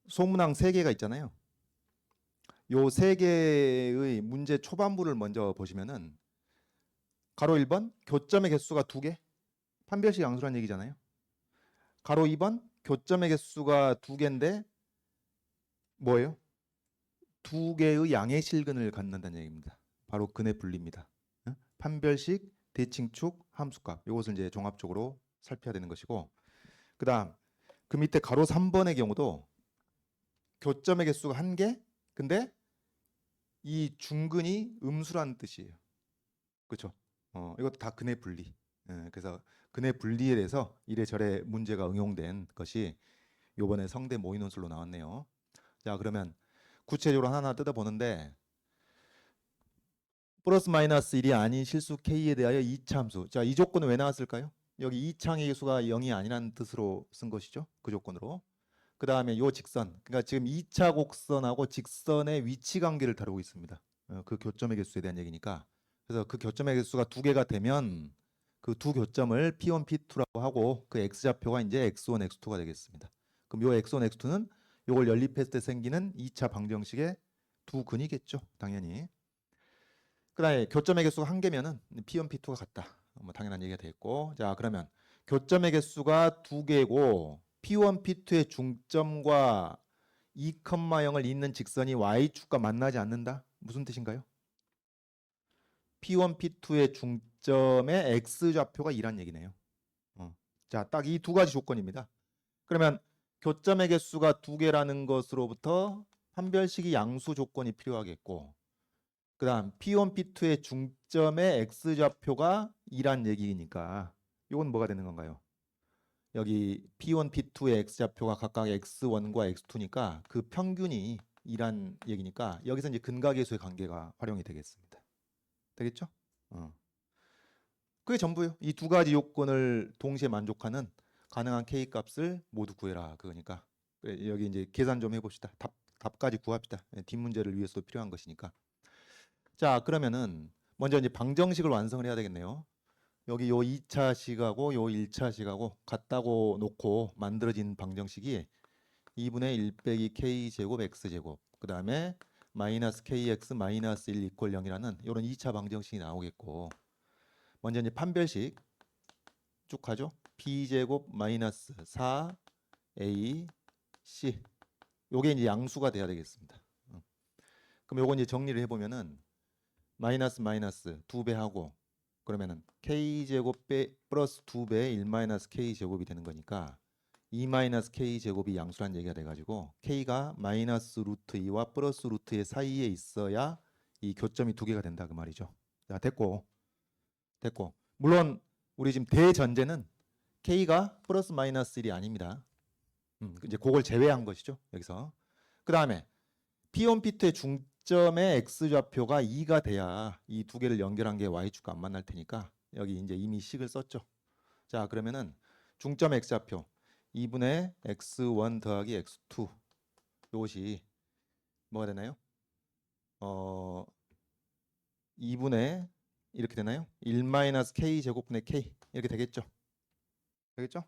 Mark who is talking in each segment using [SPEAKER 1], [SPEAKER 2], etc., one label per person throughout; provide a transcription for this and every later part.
[SPEAKER 1] 소문항 3개가 있잖아요. 요 3개의 문제 초반부를 먼저 보시면은 가로 1번 교점의 개수가 2개, 판별식 양수란 얘기잖아요. 가로 2번 교점의 개수가 2개인데 뭐예요? 2개의 양의 실근을 갖는다는 얘기입니다. 바로 근의 분리입니다. 판별식, 대칭축, 함수값. 이것을 이제 종합적으로 살펴야 되는 것이고, 그다음 그 밑에 가로 3번의 경우도 교점의 개수가 1개, 근데 이 중근이 음수라는 뜻이에요. 그렇죠? 이것도 다 근의 분리. 그래서 근의 분리에 대해서 이래저래 문제가 응용된 것이 요번에 성대 모의 논술로 나왔네요. 자, 그러면 구체적으로 하나하나 뜯어보는데 플러스 마이너스 1이 아닌 실수 k에 대하여 2차 함수. 자, 이 조건은 왜 나왔을까요? 여기 2창의 개수가 0이 아니라는 뜻으로 쓴 것이죠. 그 조건으로. 그 다음에 요 직선. 그러니까 지금 2차 곡선하고 직선의 위치 관계를 다루고 있습니다. 그 교점의 개수에 대한 얘기니까. 그래서 그 교점의 개수가 2개가 되면 그 두 교점을 P1, P2라고 하고 그 x좌표가 이제 x1, x2가 되겠습니다. 그럼 요 x1, x2는 요걸 연립했을 때 생기는 2차 방정식의 두 근이겠죠. 당연히. 그 다음에 교점의 개수가 1개면은 P1, P2가 같다. 뭐 당연한 얘기가 되겠고. 자, 그러면 교점의 개수가 2개고 P1, P2의 중점과 2,0을 잇는 직선이 y축과 만나지 않는다? 무슨 뜻인가요? P1, P2의 중점의 x좌표가 2란 얘기네요. 자, 딱 이 두 가지 조건입니다. 그러면 교점의 개수가 2개라는 것으로부터 판별식이 양수 조건이 필요하겠고, 그 다음 P1, P2의 중점의 x좌표가 2란 얘기니까 이건 뭐가 되는 건가요? 여기 P1, P2의 x좌표가 각각 x1과 x2니까 그 평균이 2란 얘기니까 여기서 이제 근각계수의 관계가 활용이 되겠습니다. 되겠죠? 그게 전부예요. 이 두 가지 요건을 동시에 만족하는 가능한 k 값을 모두 구해라. 그거니까 여기 이제 계산 좀 해봅시다. 답까지 구합시다. 뒷 문제를 위해서도 필요한 것이니까. 자, 그러면은 먼저 이제 방정식을 완성을 해야 되겠네요. 여기 요 2차 식하고 요 1차 식하고 같다고 놓고 만들어진 방정식이 2분의 1 빼기 k제곱 x제곱 그 다음에 마이너스 kx 마이너스 1 이퀄 0이라는 이런 2차 방정식이 나오겠고, 먼저 이제 판별식 쭉 가죠. b제곱 마이너스 4ac 요게 이제 양수가 돼야 되겠습니다. 그럼 요거 이제 정리를 해보면은 마이너스 마이너스 2배 하고 그러면은 k제곱 플러스 2배 1 마이너스 k제곱이 되는 거니까 2 마이너스 k제곱이 양수란 얘기가 돼가지고 k가 마이너스 루트 2와 플러스 루트 2 사이에 있어야 이 교점이 2개가 된다 그 말이죠. 자, 됐고 물론 우리 지금 대전제는 k가 플러스 마이너스 1이 아닙니다. 이제 그걸 제외한 것이죠. 여기서 그 다음에 P1, P2의 중점의 x좌표가 2가 돼야 이 두 개를 연결한 게 y축과 안 만날 테니까 여기 이제 이미 식을 썼죠. 자, 그러면은 중점 x좌표 2분의 x1 더하기 x2 이것이 뭐가 되나요? 2분의 이렇게 되나요? 1 마이너스 k 제곱분의 k 이렇게 되겠죠. 되겠죠?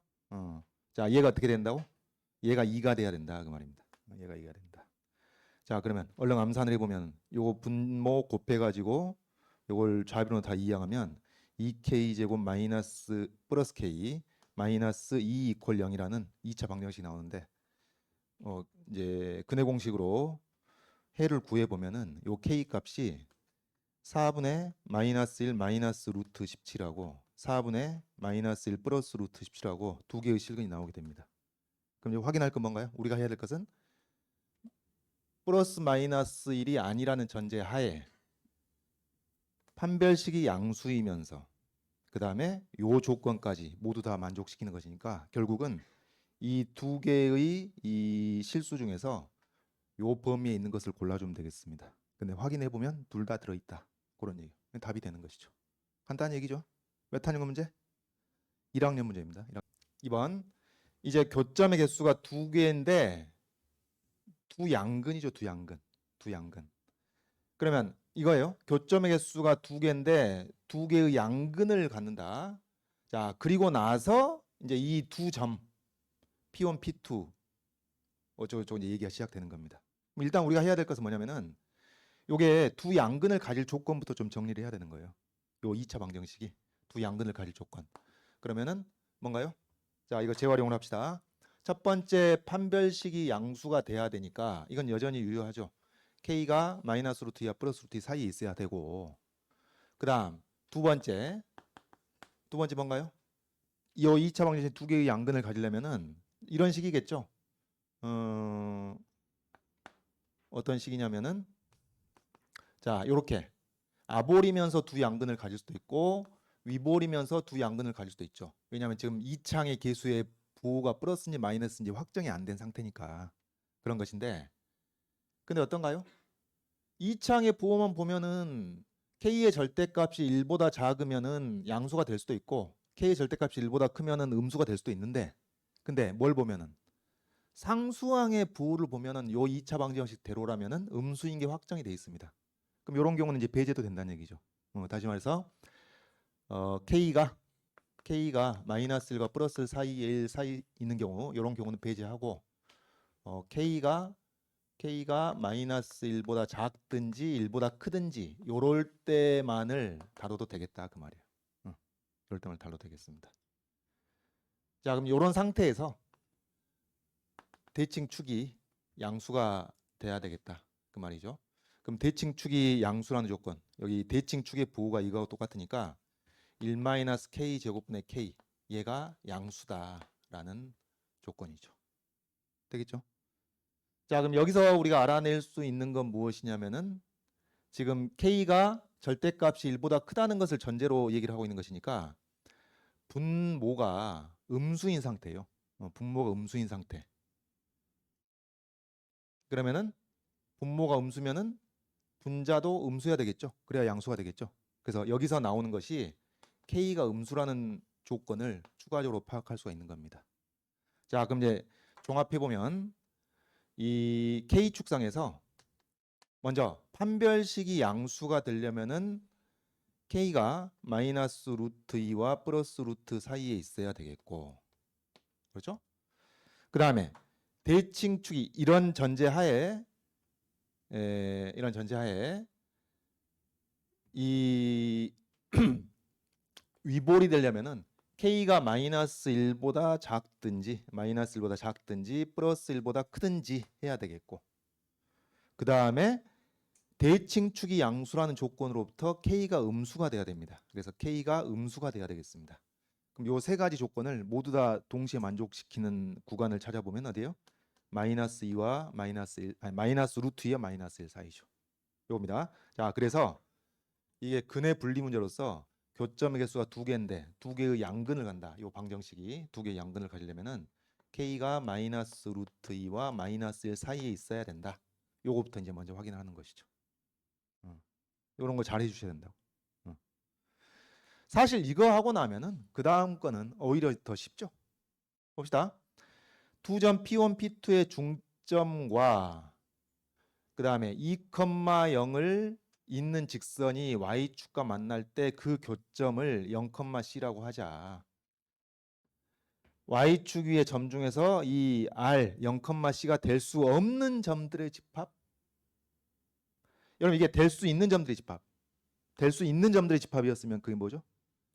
[SPEAKER 1] 자, 얘가 어떻게 된다고? 얘가 2가 돼야 된다 그 말입니다. 얘가 2가 된다. 자, 그러면 얼른 암산을 해보면 요거 분모 곱해가지고 요걸 좌변으로 다 이항하면 2k 제곱 마이너스 플러스 k 마이너스 2 이퀄 0이라는 2차 방정식이 나오는데 이제 근해 공식으로 해를 구해보면은 요 k 값이 4분의 마이너스 1 마이너스 루트 17하고 4분의 마이너스 1 플러스 루트 17하고 두 개의 실근이 나오게 됩니다. 그럼 이제 확인할 건 뭔가요? 우리가 해야 될 것은 플러스 마이너스 1이 아니라는 전제 하에 판별식이 양수이면서 그 다음에 요 조건까지 모두 다 만족시키는 것이니까 결국은 이 두 개의 이 실수 중에서 요 범위에 있는 것을 골라주면 되겠습니다. 근데 확인해 보면 둘 다 들어있다. 그런 얘기. 답이 되는 것이죠. 간단한 얘기죠. 몇 학년 문제? 1학년 문제입니다. 2번 이제 교점의 개수가 2개인데 두 양근이죠. 두 양근. 그러면 이거예요. 교점의 개수가 2개인데 2개의 양근을 갖는다. 자, 그리고 나서 이제 이 두 점 P1, P2 어쩌고저쩌고 이제 얘기가 시작되는 겁니다. 일단 우리가 해야 될 것은 뭐냐면은 요게 두 양근을 가질 조건부터 좀 정리를 해야 되는 거예요. 요 2차 방정식이 두 양근을 가질 조건. 그러면은 뭔가요? 자, 이거 재활용을 합시다. 첫 번째 판별식이 양수가 돼야 되니까 이건 여전히 유효하죠. k가 마이너스 루트 2와 플러스 루트 2 사이에 있어야 되고, 그 다음 두 번째 뭔가요? 이 2차 방정식 두 개의 양근을 가지려면은 이런 식이겠죠. 어떤 식이냐면은 자, 요렇게 아볼이면서 두 양근을 가질 수도 있고 위볼이면서 두 양근을 가질 수도 있죠. 왜냐하면 지금 이 창의 계수의 부호가 플러스인지 마이너스인지 확정이 안 된 상태니까 그런 것인데, 근데 어떤가요? 이 창의 부호만 보면은 k의 절대값이 1보다 작으면은 양수가 될 수도 있고 k의 절대값이 1보다 크면은 음수가 될 수도 있는데, 근데 뭘 보면은 상수항의 부호를 보면은 요 2차 방정식대로라면은 음수인 게 확정이 돼 있습니다. 그럼 이런 경우는 이제 배제도 된다는 얘기죠. 다시 말해서 k가 마이너스 1과 플러스 1 사이에 1 사이 있는 경우, 이런 경우는 배제하고 k가 마이너스 1보다 작든지 1보다 크든지 요럴 때만을 다뤄도 되겠다 그 말이에요. 요럴 때만 다뤄도 되겠습니다. 자, 그럼 요런 상태에서 대칭축이 양수가 돼야 되겠다 그 말이죠. 그럼 대칭축이 양수라는 조건, 여기 대칭축의 부호가 이거하고 똑같으니까 1-k 제곱분의 k, 얘가 양수다라는 조건이죠. 되겠죠? 자, 그럼 여기서 우리가 알아낼 수 있는 건 무엇이냐면은 지금 k가 절대값이 1보다 크다는 것을 전제로 얘기를 하고 있는 것이니까 분모가 음수인 상태예요. 분모가 음수인 상태. 그러면은 분모가 음수면은 분자도 음수해야 되겠죠. 그래야 양수가 되겠죠. 그래서 여기서 나오는 것이 k가 음수라는 조건을 추가적으로 파악할 수가 있는 겁니다. 자, 그럼 이제 종합해 보면 이 k 축상에서 먼저 판별식이 양수가 되려면은 k가 마이너스 루트 2와 플러스 루트 사이에 있어야 되겠고, 그렇죠? 그 다음에 대칭축이 이런 전제하에 이 위볼이 되려면은 k가 마이너스 1보다 작든지 플러스 1보다 크든지 해야 되겠고, 그 다음에 대칭축이 양수라는 조건으로부터 k가 음수가 돼야 됩니다. 그래서 k가 음수가 돼야 되겠습니다. 그럼 요 세 가지 조건을 모두 다 동시에 만족시키는 구간을 찾아보면 어디예요? 마이너스 2와 마이너스 루트 2와 마이너스 1 사이죠. 요겁니다. 자, 그래서 이게 근의 분리 문제로서 교점의 개수가 두 개인데 두 개의 양근을 간다. 요 방정식이 두 개의 양근을 가지려면은 k가 마이너스 루트 2와 마이너스 1 사이에 있어야 된다. 요거부터 이제 먼저 확인하는 것이죠. 이런 거 잘 해주셔야 된다고. 사실 이거 하고 나면은 그 다음 거는 오히려 더 쉽죠. 봅시다. 두 점 P1, P2의 중점과 그 다음에 2,0을 있는 직선이 Y축과 만날 때 그 교점을 0,C라고 하자. Y축 위의 점 중에서 이 R 0,C가 될 수 없는 점들의 집합. 여러분 이게 될 수 있는 점들의 집합. 될 수 있는 점들의 집합이었으면 그게 뭐죠?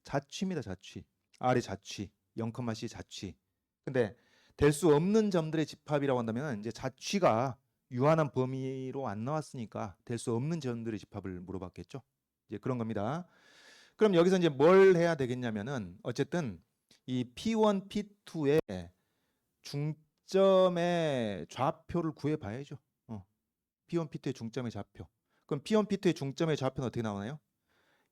[SPEAKER 1] 자취입니다. 자취. R의 자취. 0,C 자취. 근데 될 수 없는 점들의 집합이라고 한다면 이제 자취가 유한한 범위로 안 나왔으니까 될 수 없는 점들의 집합을 물어봤겠죠. 이제 그런 겁니다. 그럼 여기서 이제 뭘 해야 되겠냐면은 어쨌든 이 P1, P2의 중점의 좌표를 구해 봐야죠. P1, P2의 중점의 좌표. 그럼 P1, P2의 중점의 좌표는 어떻게 나오나요?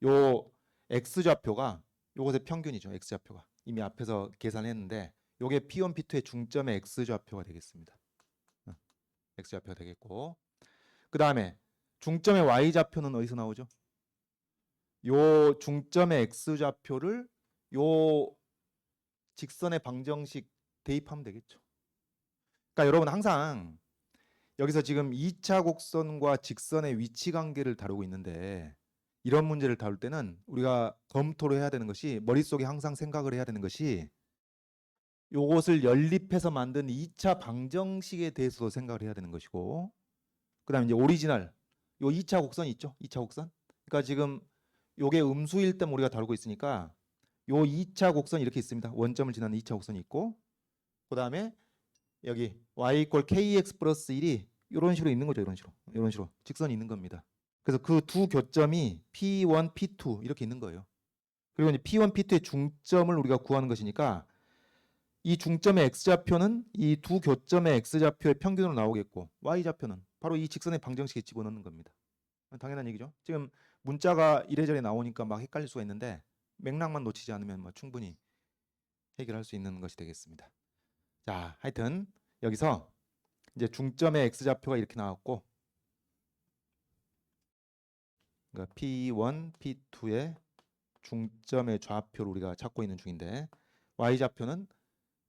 [SPEAKER 1] 요 X 좌표가 요것의 평균이죠. X 좌표가. 이미 앞에서 계산했는데 요게 P1, P2의 중점의 X 좌표가 되겠습니다. X 좌표가 되겠고, 그 다음에 중점의 Y 좌표는 어디서 나오죠? 요 중점의 X 좌표를 요 직선의 방정식 대입하면 되겠죠. 그러니까 여러분 항상 여기서 지금 2차 곡선과 직선의 위치 관계를 다루고 있는데 이런 문제를 다룰 때는 우리가 검토를 해야 되는 것이, 머릿속에 항상 생각을 해야 되는 것이 요것을 연립해서 만든 2차 방정식에 대해서도 생각을 해야 되는 것이고, 그다음에 이제 오리지널 요 2차 곡선 있죠? 2차 곡선. 그러니까 지금 요게 음수일 때 우리가 다루고 있으니까 요 2차 곡선 이렇게 있습니다. 원점을 지나는 2차 곡선이 있고, 그다음에 여기 y = kx 플러스 1이 이런 식으로 있는 거죠. 이런 식으로 직선이 있는 겁니다. 그래서 그 두 교점이 P1, P2 이렇게 있는 거예요. 그리고 이제 P1, P2의 중점을 우리가 구하는 것이니까 이 중점의 x좌표는 이 두 교점의 x좌표의 평균으로 나오겠고, y좌표는 바로 이 직선의 방정식에 집어넣는 겁니다. 당연한 얘기죠. 지금 문자가 이래저래 나오니까 막 헷갈릴 수가 있는데 맥락만 놓치지 않으면 뭐 충분히 해결할 수 있는 것이 되겠습니다. 자, 하여튼 여기서 이제 중점의 x좌표가 이렇게 나왔고, 그러니까 P1, P2의 중점의 좌표를 우리가 찾고 있는 중인데, y좌표는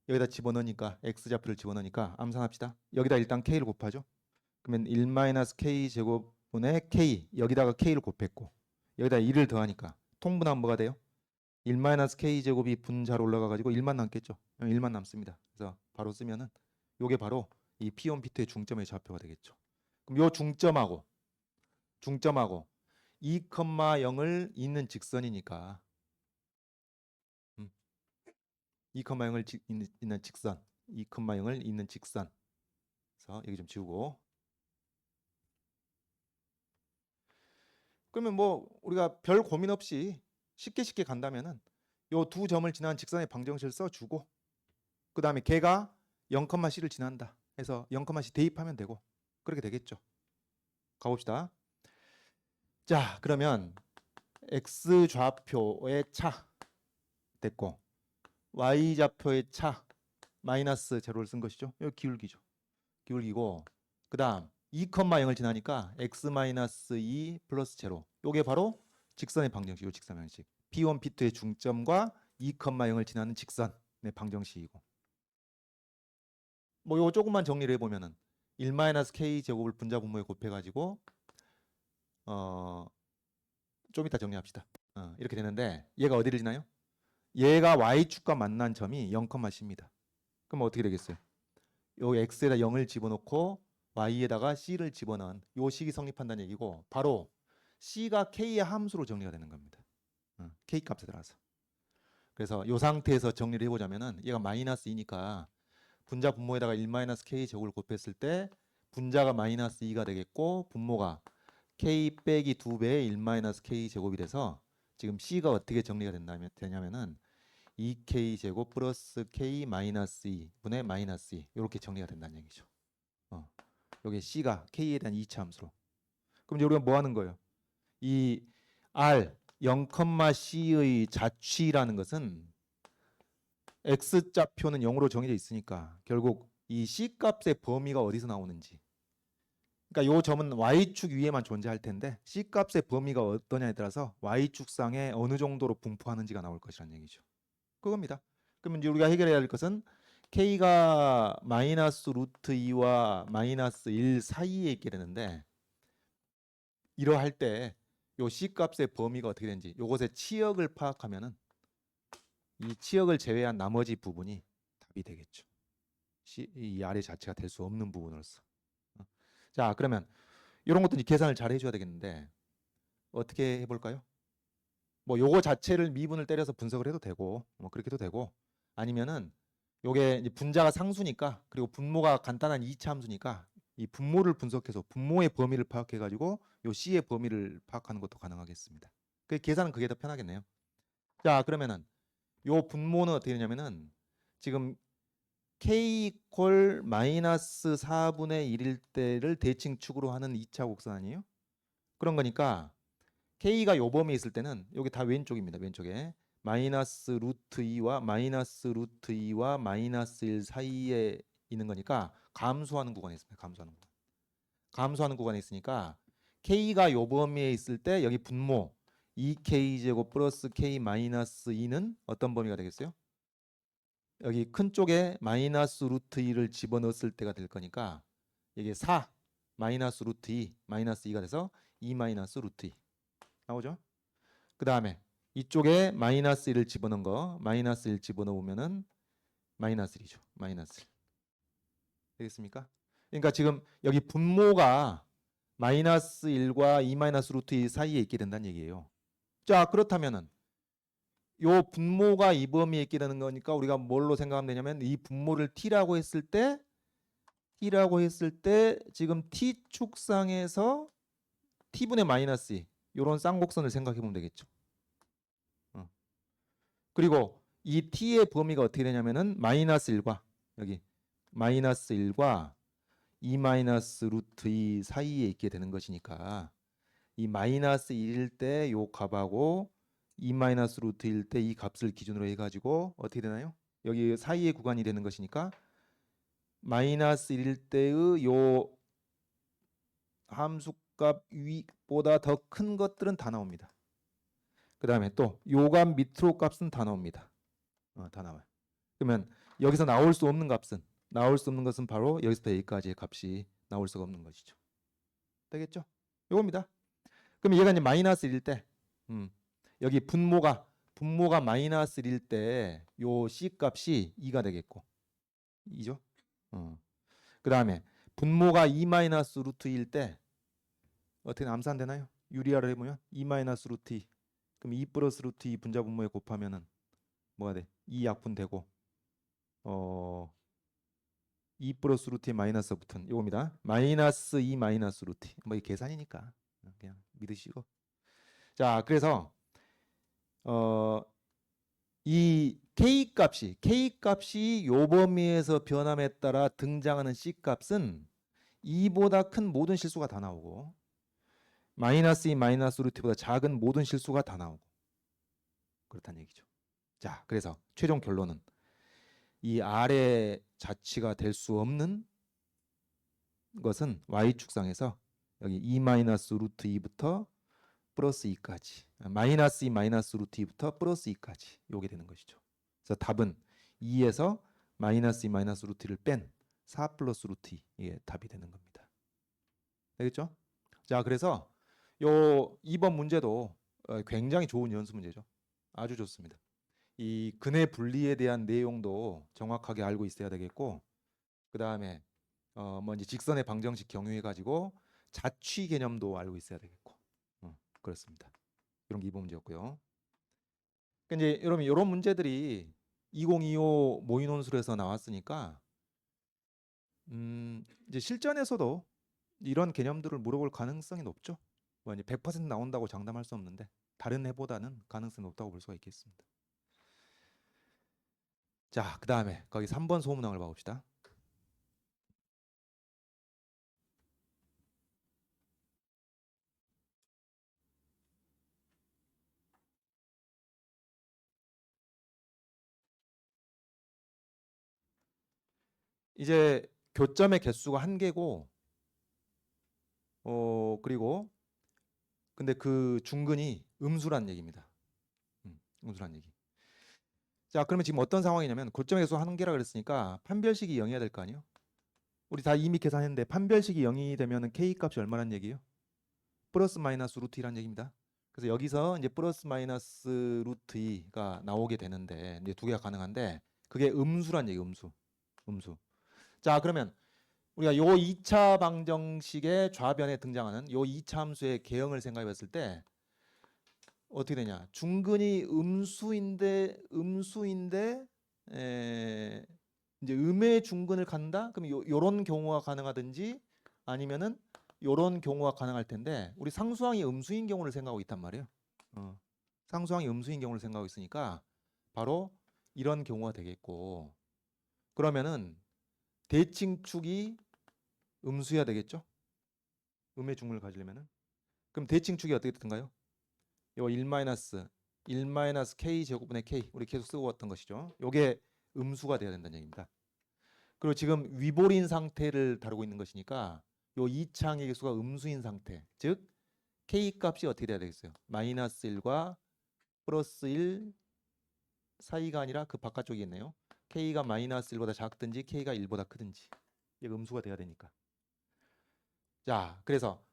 [SPEAKER 1] 여기다 집어넣으니까 x좌표를 집어넣으니까 암산합시다. 여기다 일단 k를 곱하죠. 그러면 1-k 제곱분의 k, 여기다가 k를 곱했고 여기다 1을 더하니까 통분하면 뭐가 돼요? 1-k 제곱이 분자로 올라가 가지고 1만 남겠죠. 1만 남습니다. 그래서 바로 쓰면은 요게 바로 이 P1, P2의 중점의 좌표가 되겠죠. 그럼 요 중점하고 2,0을 잇는 직선이니까 2,0을 잇는 직선, 2,0을 잇는 직선. 그래서 여기 좀 지우고, 그러면 뭐 우리가 별 고민 없이 쉽게 간다면은 요 두 점을 지난 직선의 방정식을 써주고, 그 다음에 걔가 0,c를 지난다 해서 0,c 대입하면 되고 그렇게 되겠죠. 가봅시다. 자, 그러면 x 좌표의 차 됐고, y 좌표의 차 마이너스 제로를 쓴 것이죠. 여기 기울기죠. 기울기고, 그 다음 2,0을 지나니까 x-2 플러스 제로. 요게 바로 직선의 방정식, 요 직선 방정식. P1, P2의 중점과 2,0을 지나는 직선의 방정식이고, 뭐 요거 조금만 정리를 해보면은 1-k 제곱을 분자 분모에 곱해가지고 좀 이따 정리합시다. 이렇게 되는데 얘가 어디를 지나요? 얘가 y축과 만난 점이 0,c입니다. 그럼 어떻게 되겠어요? 요 x에다 0을 집어넣고 y에다가 c를 집어넣은 요 식이 성립한다는 얘기고, 바로 c가 k의 함수로 정리가 되는 겁니다. k 값에 따라서. 그래서 요 상태에서 정리를 해보자면은 얘가 -2니까 분자 분모에다가 1-k 제곱을 곱했을 때 분자가 -2가 되겠고, 분모가 k 빼기 2배의 1-k 제곱이 돼서 지금 c가 어떻게 정리가 되냐면은 2k 제곱 플러스 k 마이너스 2분의 마이너스 2 이렇게 정리가 된다는 얘기죠. 여기 c가 k에 대한 2차 함수로. 그럼 이제 우리가 뭐 하는 거예요? 이 r 0,c의 자취라는 것은 x좌표는 0으로 정해져 있으니까 결국 이 c 값의 범위가 어디서 나오는지, 그러니까 요 점은 y축 위에만 존재할 텐데 c 값의 범위가 어떠냐에 따라서 y축상에 어느 정도로 분포하는지가 나올 것이라는 얘기죠. 그겁니다. 그러면 이제 우리가 해결해야 할 것은 k가 마이너스 루트 2와 마이너스 1 사이에 있게 되는데, 이러할 때 요 c 값의 범위가 어떻게 되는지 요것의 치역을 파악하면은 이 치역을 제외한 나머지 부분이 답이 되겠죠. 이 아래 자체가 될 수 없는 부분으로서. 자, 그러면 이런 것도 계산을 잘 해줘야 되겠는데 어떻게 해볼까요? 뭐 요거 자체를 미분을 때려서 분석을 해도 되고, 뭐 그렇게 해도 되고, 아니면은 요게 이제 분자가 상수니까, 그리고 분모가 간단한 2차 함수니까 이 분모를 분석해서 분모의 범위를 파악해 가지고 요 c의 범위를 파악하는 것도 가능하겠습니다. 그 계산은 그게 더 편하겠네요. 자, 그러면은 요 분모는 어떻게 되냐면은 지금 k = 마이너스 4분의 1일 때를 대칭축으로 하는 2차 곡선 아니에요? 그런 거니까 k가 요 범위에 있을 때는 여기 다 왼쪽입니다. 왼쪽에 마이너스 루트 2와 마이너스 루트 2와 마이너스 1 사이에 있는 거니까 감소하는 구간에 있습니다. 감소하는 구간에 있으니까 k가 요 범위에 있을 때 여기 분모 2k 제곱 플러스 k 마이너스 2는 어떤 범위가 되겠어요? 여기 큰 쪽에 마이너스 루트 2를 집어넣었을 때가 될 거니까 이게 4 마이너스 루트 2 마이너스 2가 돼서 2 마이너스 루트 2 나오죠? 그 다음에 이쪽에 마이너스 1을 집어넣은 거 마이너스 1 집어넣으면은 마이너스 1이죠. 마이너스 1. 되겠습니까? 그러니까 지금 여기 분모가 마이너스 1과 2 마이너스 루트 2 사이에 있게 된다는 얘기예요. 자, 그렇다면은 요 분모가 이 범위에 있게 되는 거니까 우리가 뭘로 생각하면 되냐면 이 분모를 t라고 했을 때 지금 t축상에서 t분의 마이너스 2 요런 쌍곡선을 생각해 보면 되겠죠. 그리고 이 t의 범위가 어떻게 되냐면은 마이너스 1과 여기 마이너스 1과 2 마이너스 루트 2 사이에 있게 되는 것이니까 이 마이너스 1일 때 요 값하고 2 마이너스 루트 1일 때 이 값을 기준으로 해가지고 어떻게 되나요? 여기 사이의 구간이 되는 것이니까 마이너스 1일 때의 요 함수값 위보다 더 큰 것들은 다 나옵니다. 그 다음에 또 요 값 밑으로 값은 다 나옵니다. 다 나와요. 그러면 여기서 나올 수 없는 것은 바로 여기서부터 여기까지의 값이 나올 수가 없는 것이죠. 되겠죠? 요겁니다. 그럼 얘가 이제 마이너스 1일 때 여기 분모가 마이너스 1일 때 요 C 값이 2가 되겠고 2죠. 그 다음에 분모가 2 마이너스 루트 2일 때 어떻게 암산되나요? 유리화를 해보면 2 마이너스 루트 2 그럼 2 플러스 루트 2 분자 분모에 곱하면은 뭐가 돼? 2 약분되고 2 플러스 루트 2 마이너스 붙은 요겁니다. 마이너스 2 마이너스 루트 뭐 이 계산이니까 그냥 믿으시고 자 그래서 이 K값이 요 범위에서 변함에 따라 등장하는 C값은 2보다 큰 모든 실수가 다 나오고 마이너스 2 마이너스 루트보다 작은 모든 실수가 다 나오고 그렇다는 얘기죠. 자 그래서 최종 결론은 이 아래 자취가 될 수 없는 것은 Y축상에서 여기 2 마이너스 루트 2부터 플러스 2까지 마이너스 2 마이너스 루트 2부터 플러스 2까지 요게 되는 것이죠. 그래서 답은 2에서 마이너스 2 마이너스 루트 2를 뺀 4 플러스 루트 2 이게 답이 되는 겁니다. 되겠죠? 자 그래서 요 2번 문제도 굉장히 좋은 연수 문제죠. 아주 좋습니다. 이 근해 분리에 대한 내용도 정확하게 알고 있어야 되겠고 그 다음에 뭐 이제 직선의 방정식 경유해 가지고 자취 개념도 알고 있어야 되겠고 그렇습니다. 이런 게 2번 문제였고요. 그러니까 이제 여러분 이런 문제들이 2025 모의논술에서 나왔으니까 이제 실전에서도 이런 개념들을 물어볼 가능성이 높죠. 뭐 이제 100% 나온다고 장담할 수 없는데 다른 해보다는 가능성이 높다고 볼 수가 있겠습니다. 자, 그 다음에 거기 3번 소문항을 봐봅시다. 이제 교점의 개수가 1개고 그리고 근데 그 중근이 음수란 얘기입니다. 음수란 얘기. 자, 그러면 지금 어떤 상황이냐면 교점의 개수 1개라 그랬으니까 판별식이 0이어야 될 거 아니에요? 우리 다 이미 계산했는데 판별식이 0이 되면은 K 값이 얼마란 얘기예요? 플러스 마이너스 루트 2란 얘기입니다. 그래서 여기서 이제 플러스 마이너스 루트 2가 나오게 되는데 이제 두 개가 가능한데 그게 음수란 얘기, 음수. 자, 그러면 우리가 요 2차 방정식의 좌변에 등장하는 요 2차 함수의 개형을 생각해 봤을 때 어떻게 되냐? 중근이 음수인데 이제 음의 중근을 갖는다? 그럼 요런 경우가 가능하든지 아니면은 요런 경우가 가능할 텐데 우리 상수항이 음수인 경우를 생각하고 있단 말이에요. 상수항이 음수인 경우를 생각하고 있으니까 바로 이런 경우가 되겠고 그러면은 대칭축이 음수여야 되겠죠? 음의 중근을 가지려면은 그럼 대칭축이 어떻게 되던가요? 요 1 K 제곱분의 K 우리 계속 쓰고 왔던 것이죠. 요게 음수가 돼야 된다는 얘기입니다. 그리고 지금 위볼인 상태를 다루고 있는 것이니까 요 2차항의 개수가 음수인 상태 즉 K 값이 어떻게 돼야 되겠어요? 마이너스 1과 플러스 1 사이가 아니라 그 바깥쪽이겠네요. K가 마이너스 1보다 작든지 K가 1보다 크든지 이게 음수가 돼야 되니까 자 그래서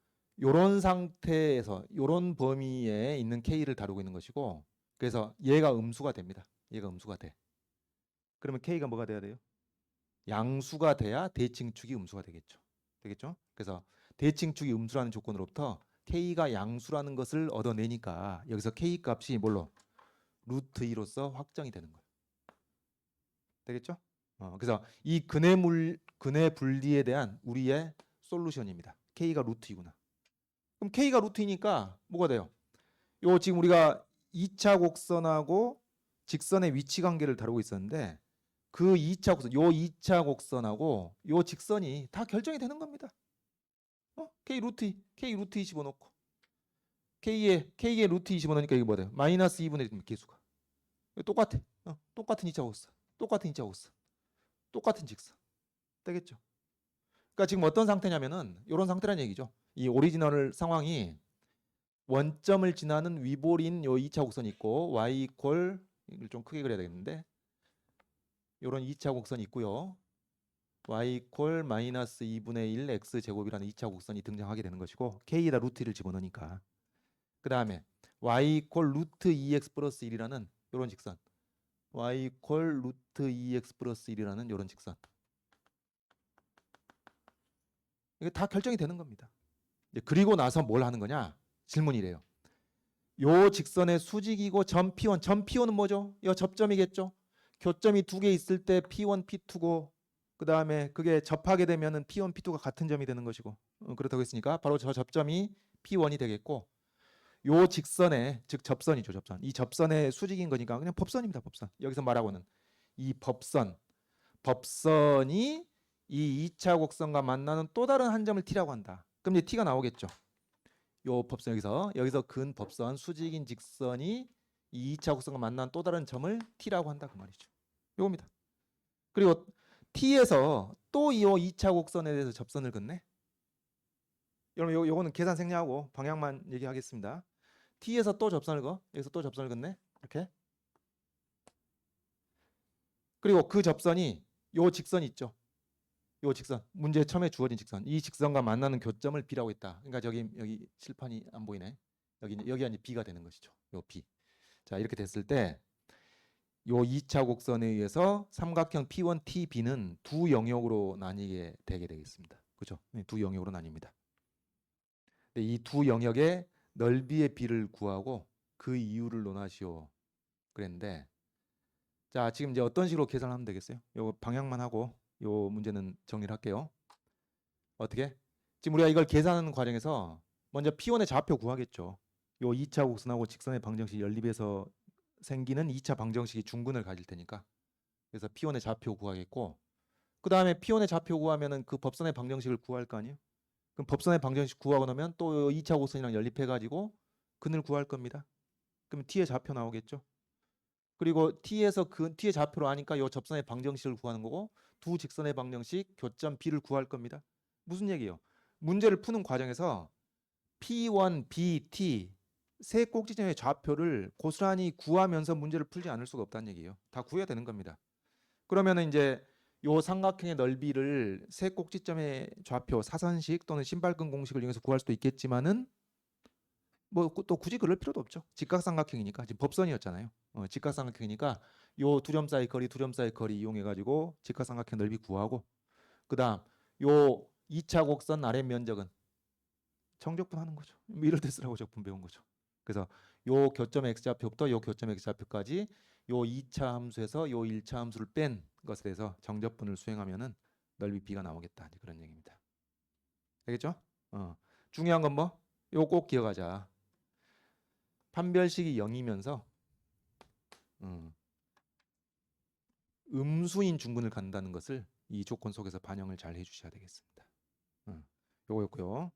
[SPEAKER 1] 요런 상태에서 요런 범위에 있는 K를 다루고 있는 것이고 그래서 얘가 음수가 됩니다. 얘가 음수가 돼. 그러면 K가 뭐가 돼야 돼요? 양수가 돼야 대칭축이 음수가 되겠죠. 되겠죠? 그래서 대칭축이 음수라는 조건으로부터 K가 양수라는 것을 얻어내니까 여기서 K 값이 뭘로? 루트 2로서 확정이 되는 거예요. 되겠죠? 그래서 이 근해 분리에 대한 우리의 솔루션입니다. K가 루트 2구나. 그럼 K가 루트 2니까 뭐가 돼요? 요 지금 우리가 2차 곡선하고 직선의 위치 관계를 다루고 있었는데 그 2차 곡선, 요 2차 곡선하고 요 직선이 다 결정이 되는 겁니다. K 루트 2, K 루트 2 집어넣고 K의 루트 2 집어넣으니까 이게 뭐 돼요? 마이너스 2분의 1 개수가. 똑같아. 똑같은 2차 곡선. 똑같은 2차 곡선. 똑같은 직선. 되겠죠? 그러니까 지금 어떤 상태냐면은 이런 상태라는 얘기죠. 이 오리지널 상황이 원점을 지나는 위볼인 요 2차 곡선이 있고 y 이퀄 이걸 좀 크게 그려야 되겠는데 요런 2차 곡선이 있고요. y 이퀄 마이너스 2분의 1 x 제곱이라는 2차 곡선이 등장하게 되는 것이고 k에다 루트 1을 집어넣으니까 그 다음에 y 이퀄 루트 2x 플러스 1이라는 요런 직선 y 이퀄 루트 2x 플러스 1이라는 요런 직선 이게 다 결정이 되는 겁니다. 그리고 나서 뭘 하는 거냐? 질문이래요. 요 직선의 수직이고 점 P1, 점 P1은 뭐죠? 이 접점이겠죠. 교점이 두 개 있을 때 P1, P2고 그 다음에 그게 접하게 되면은 P1, P2가 같은 점이 되는 것이고 그렇다고 했으니까 바로 저 접점이 P1이 되겠고 요 직선의 즉 접선이죠. 접선. 이 접선의 수직인 거니까 그냥 법선입니다. 법선. 여기서 말하고는 이 법선이 이 2차 곡선과 만나는 또 다른 한 점을 T라고 한다. 그럼 이제 T가 나오겠죠. 요 법선 여기서 근 법선 수직인 직선이 이 2차 곡선과 만난 또 다른 점을 T라고 한다 그 말이죠. 요겁니다. 그리고 T에서 또 이 2차 곡선에 대해서 접선을 긋네. 여러분 요거는 계산 생략하고 방향만 얘기하겠습니다. T에서 또 접선을 긋, 여기서 또 접선을 긋네. 이렇게. 그리고 그 접선이 요 직선 있죠. 요 직선 문제 처음에 주어진 직선 이 직선과 만나는 교점을 B라고 했다. 그러니까 여기 칠판이 안 보이네. 여기가 이제 B가 되는 것이죠. 요 B. 자 이렇게 됐을 때 요 2차 곡선에 의해서 삼각형 P1, TB는 두 영역으로 나뉘게 되게 되겠습니다. 그죠? 네, 두 영역으로 나뉩니다. 이 두 영역의 넓이의 비를 구하고 그 이유를 논하시오. 그랬는데 자 지금 이제 어떤 식으로 계산하면 되겠어요? 요 방향만 하고 요 문제는 정리를 할게요. 어떻게? 지금 우리가 이걸 계산하는 과정에서 먼저 P1의 좌표 구하겠죠. 요 2차 곡선하고 직선의 방정식 연립해서 생기는 2차 방정식이 중근을 가질 테니까 그래서 P1의 좌표 구하겠고 그 다음에 P1의 좌표 구하면은 그 법선의 방정식을 구할 거 아니에요? 그럼 법선의 방정식 구하고 나면 또 2차 곡선이랑 연립해가지고 근을 구할 겁니다. 그럼 T의 좌표 나오겠죠? 그리고 T에서 T의 좌표로 아니까 이 접선의 방정식을 구하는 거고 두 직선의 방정식 교점 B를 구할 겁니다. 무슨 얘기예요? 문제를 푸는 과정에서 P1, B, T 세 꼭지점의 좌표를 고스란히 구하면서 문제를 풀지 않을 수가 없다는 얘기예요. 다 구해야 되는 겁니다. 그러면은 이제 요 삼각형의 넓이를 세 꼭지점의 좌표 사선식 또는 신발끈 공식을 이용해서 구할 수도 있겠지만은 뭐 또 굳이 그럴 필요도 없죠. 직각삼각형이니까 지금 법선이었잖아요. 직각삼각형이니까 요 두 점 사이 거리 이용해 가지고 직각삼각형 넓이 구하고 그다음 요 2차 곡선 아래 면적은 정적분 하는 거죠. 뭐 이럴 때 쓰라고 적분 배운 거죠. 그래서 요 교점 x좌표부터 요 교점 x좌표까지 요 2차 함수에서 요 1차 함수를 뺀 것에 대해서 정적분을 수행하면은 넓이 b가 나오겠다. 이제 그런 얘기입니다. 알겠죠? 중요한 건 뭐? 요 꼭 기억하자. 판별식이 0이면서 음수인 중근을 갖는다는 것을 이 조건 속에서 반영을 잘 해주셔야 되겠습니다. 요거였고요.